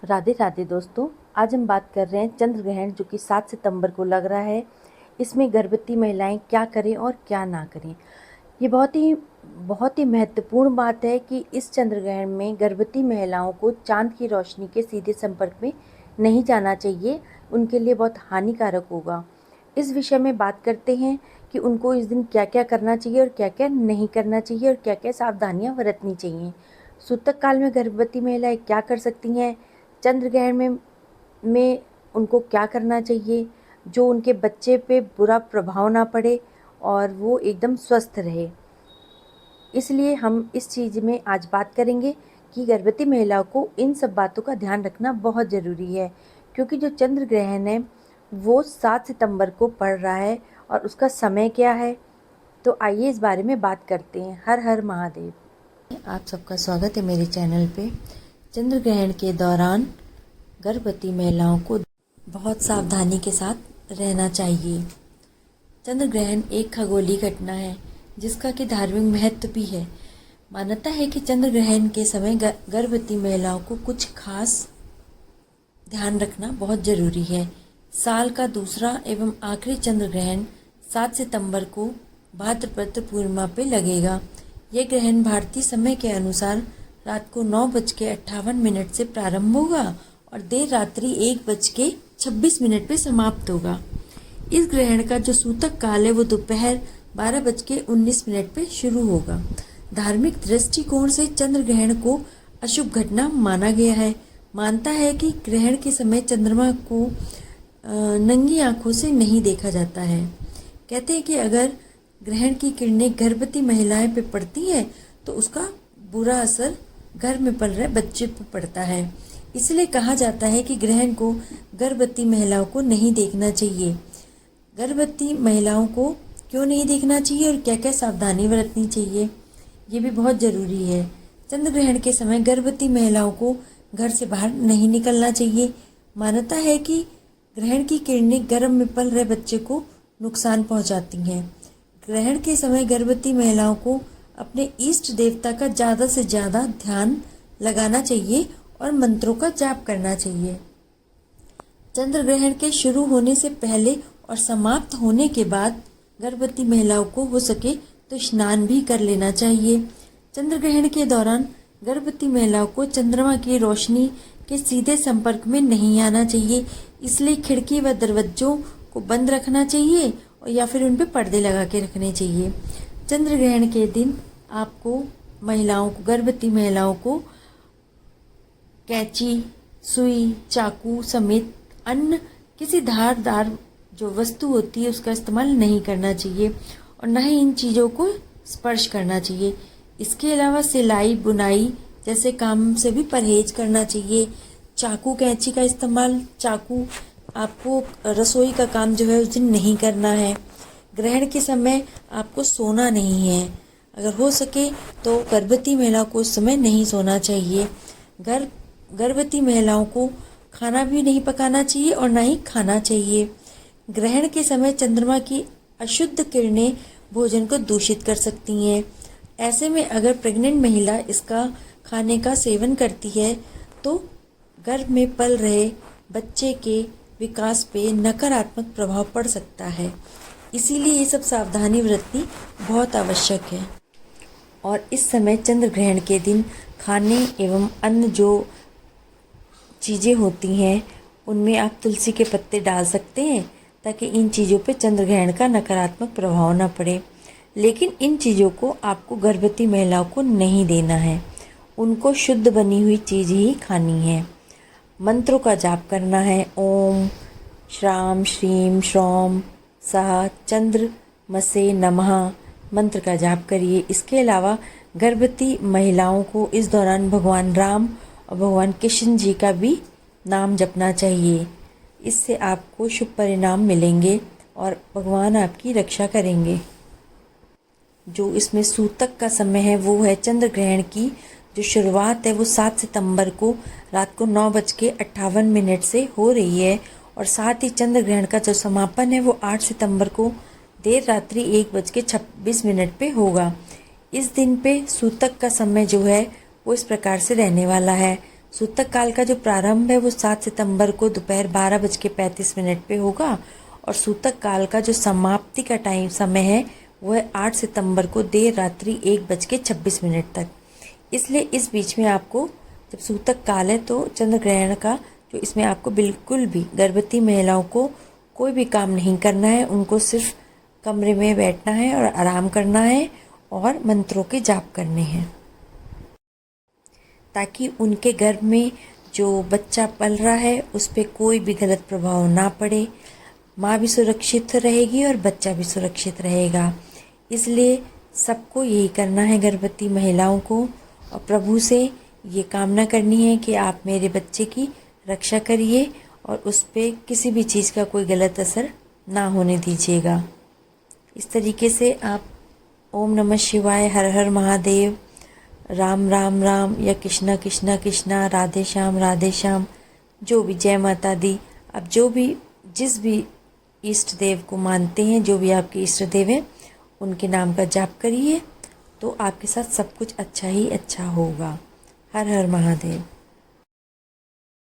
राधे राधे दोस्तों। आज हम बात कर रहे हैं चंद्र ग्रहण जो कि 7 सितंबर को लग रहा है। इसमें गर्भवती महिलाएं क्या करें और क्या ना करें। ये बहुत ही महत्वपूर्ण बात है कि इस चंद्र ग्रहण में गर्भवती महिलाओं को चांद की रोशनी के सीधे संपर्क में नहीं जाना चाहिए। उनके लिए बहुत हानिकारक होगा। इस विषय में बात करते हैं कि उनको इस दिन क्या क्या करना चाहिए और क्या क्या नहीं करना चाहिए और क्या क्या सावधानियां बरतनी चाहिए। सूतक काल में गर्भवती महिलाएं क्या कर सकती हैं, चंद्र ग्रहण में उनको क्या करना चाहिए जो उनके बच्चे पे बुरा प्रभाव ना पड़े और वो एकदम स्वस्थ रहे। इसलिए हम इस चीज़ में आज बात करेंगे कि गर्भवती महिलाओं को इन सब बातों का ध्यान रखना बहुत ज़रूरी है, क्योंकि जो चंद्र ग्रहण है वो 7 सितंबर को पड़ रहा है और उसका समय क्या है। तो आइए इस बारे में बात करते हैं। हर हर महादेव। आप सबका स्वागत है मेरे चैनल पे। चंद्र ग्रहण के दौरान गर्भवती महिलाओं को बहुत सावधानी के साथ रहना चाहिए। चंद्र ग्रहण एक खगोलीय घटना है जिसका कि धार्मिक महत्व भी है। मान्यता है कि चंद्र ग्रहण के समय गर्भवती महिलाओं को कुछ खास ध्यान रखना बहुत जरूरी है। साल का दूसरा एवं आखिरी चंद्र ग्रहण 7 सितंबर को भाद्रपद पूर्णिमा पे लगेगा। यह ग्रहण भारतीय समय के अनुसार रात को 9:58 से प्रारंभ होगा और देर रात्रि 1:26 पे समाप्त होगा। इस ग्रहण का जो सूतक काल है वो दोपहर 12:19 पे शुरू होगा। धार्मिक दृष्टिकोण से चंद्र ग्रहण को अशुभ घटना माना गया है। मानता है कि ग्रहण के समय चंद्रमा को नंगी आंखों से नहीं देखा जाता है। कहते हैं कि अगर ग्रहण की किरणें गर्भवती महिलाएं पे पड़ती हैं तो उसका बुरा असर घर में पल रहे बच्चे पर पड़ता है। इसलिए कहा जाता है कि ग्रहण को गर्भवती महिलाओं को नहीं देखना चाहिए। गर्भवती महिलाओं को क्यों नहीं देखना चाहिए और क्या क्या सावधानी बरतनी चाहिए, ये भी बहुत ज़रूरी है। चंद्र ग्रहण के समय गर्भवती महिलाओं को घर से बाहर नहीं निकलना चाहिए। मान्यता है कि ग्रहण की किरणें गर्भ में पल रहे बच्चे को नुकसान पहुंचाती हैं। ग्रहण के समय गर्भवती महिलाओं को अपने इष्ट देवता का ज़्यादा से ज़्यादा ध्यान लगाना चाहिए और मंत्रों का जाप करना चाहिए। चंद्र ग्रहण के शुरू होने से पहले और समाप्त होने के बाद गर्भवती महिलाओं को हो सके तो स्नान भी कर लेना चाहिए। चंद्र ग्रहण के दौरान गर्भवती महिलाओं को चंद्रमा की रोशनी के सीधे संपर्क में नहीं आना चाहिए। इसलिए खिड़की व दरवाजों को बंद रखना चाहिए और या फिर उन पर पर्दे लगा के रखने चाहिए। चंद्र ग्रहण के दिन आपको गर्भवती महिलाओं को कैंची, सुई, चाकू समेत अन्य किसी धारदार जो वस्तु होती है उसका इस्तेमाल नहीं करना चाहिए और न ही इन चीज़ों को स्पर्श करना चाहिए। इसके अलावा सिलाई बुनाई जैसे काम से भी परहेज करना चाहिए। चाकू कैंची का इस्तेमाल, चाकू आपको रसोई का काम जो है उस दिन नहीं करना है। ग्रहण के समय आपको सोना नहीं है। अगर हो सके तो गर्भवती महिलाओं को उस समय नहीं सोना चाहिए। गर्भवती महिलाओं को खाना भी नहीं पकाना चाहिए और ना ही खाना चाहिए। ग्रहण के समय चंद्रमा की अशुद्ध किरणें भोजन को दूषित कर सकती हैं। ऐसे में अगर प्रेग्नेंट महिला इसका खाने का सेवन करती है तो गर्भ में पल रहे बच्चे के विकास पे नकारात्मक प्रभाव पड़ सकता है। इसीलिए ये सब सावधानी बरतनी बहुत आवश्यक है। और इस समय चंद्र ग्रहण के दिन खाने एवं अन्य जो चीज़ें होती हैं उनमें आप तुलसी के पत्ते डाल सकते हैं ताकि इन चीज़ों पे चंद्र ग्रहण का नकारात्मक प्रभाव न पड़े। लेकिन इन चीज़ों को आपको गर्भवती महिलाओं को नहीं देना है। उनको शुद्ध बनी हुई चीज़ ही खानी है। मंत्रों का जाप करना है। ओम श्राम श्रीम श्रौम सः चंद्रमसे नमः मंत्र का जाप करिए। इसके अलावा गर्भवती महिलाओं को इस दौरान भगवान राम और भगवान कृष्ण जी का भी नाम जपना चाहिए। इससे आपको शुभ परिणाम मिलेंगे और भगवान आपकी रक्षा करेंगे। जो इसमें सूतक का समय है वो है चंद्र ग्रहण की जो शुरुआत है वो 7 सितंबर को रात को 9:58 से हो रही है और साथ ही चंद्र ग्रहण का जो समापन है वो 8 सितंबर को देर रात्रि 1:26 पे होगा। इस दिन पे सूतक का समय जो है वो इस प्रकार से रहने वाला है। सूतक काल का जो प्रारंभ है वो 7 सितंबर को दोपहर 12:35 पे होगा और सूतक काल का जो समाप्ति का समय है वो है 8 सितंबर को देर रात्रि 1:26 तक। इसलिए इस बीच में आपको, जब सूतक काल है तो चंद्र ग्रहण का जो इसमें आपको बिल्कुल भी गर्भवती महिलाओं को कोई भी काम नहीं करना है। उनको सिर्फ कमरे में बैठना है और आराम करना है और मंत्रों के जाप करने हैं, ताकि उनके गर्भ में जो बच्चा पल रहा है उस पर कोई भी गलत प्रभाव ना पड़े। माँ भी सुरक्षित रहेगी और बच्चा भी सुरक्षित रहेगा। इसलिए सबको यही करना है, गर्भवती महिलाओं को, और प्रभु से ये कामना करनी है कि आप मेरे बच्चे की रक्षा करिए और उस पर किसी भी चीज़ का कोई गलत असर ना होने दीजिएगा। इस तरीके से आप ओम नमः शिवाय, हर हर महादेव, राम राम राम या कृष्णा कृष्णा कृष्णा, राधे श्याम, जो भी, जय माता दी, आप जो भी, जिस भी इष्ट देव को मानते हैं, जो भी आपके इष्ट देव हैं, उनके नाम का जाप करिए तो आपके साथ सब कुछ अच्छा ही अच्छा होगा। हर हर महादेव।